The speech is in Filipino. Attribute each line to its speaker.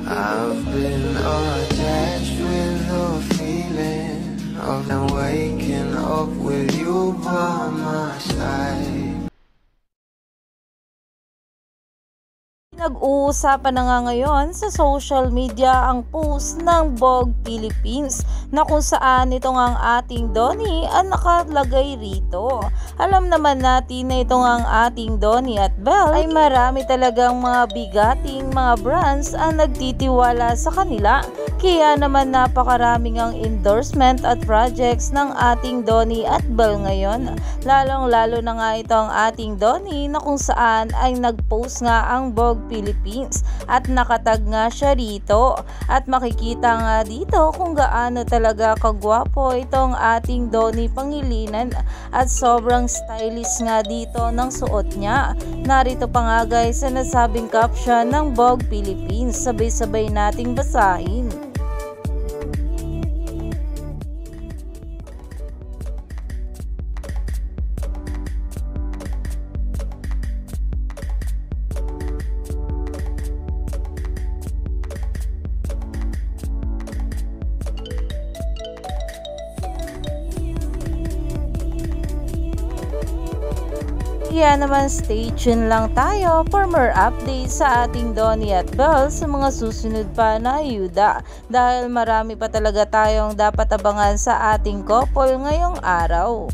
Speaker 1: I've been attached with the feeling of waking up with you by my side.
Speaker 2: Nag-uusapan na nga ngayon sa social media ang post ng Vogue Philippines na kung saan ito nga ang ating Donnie ang nakalagay rito. Alam naman natin na ito nga ang ating Donnie at Belle ay marami talagang mga bigating mga brands ang nagtitiwala sa kanila. Kaya naman napakaraming ang endorsement at projects ng ating Donnie at Belle ngayon. Lalong-lalo na nga ito ang ating Donnie na kung saan ay nag-post nga ang Vogue Philippines at nakatag nga siya rito. At makikita nga dito kung gaano talaga kagwapo itong ating Donnie Pangilinan at sobrang stylish nga dito ng suot niya. Narito pa nga guys sa nasabing caption ng Vogue Philippines. Sabay-sabay nating basahin. Kaya naman stay tuned lang tayo for more updates sa ating Donnie at Belle sa mga susunod pa na ayuda dahil marami pa talaga tayong dapat abangan sa ating couple ngayong araw.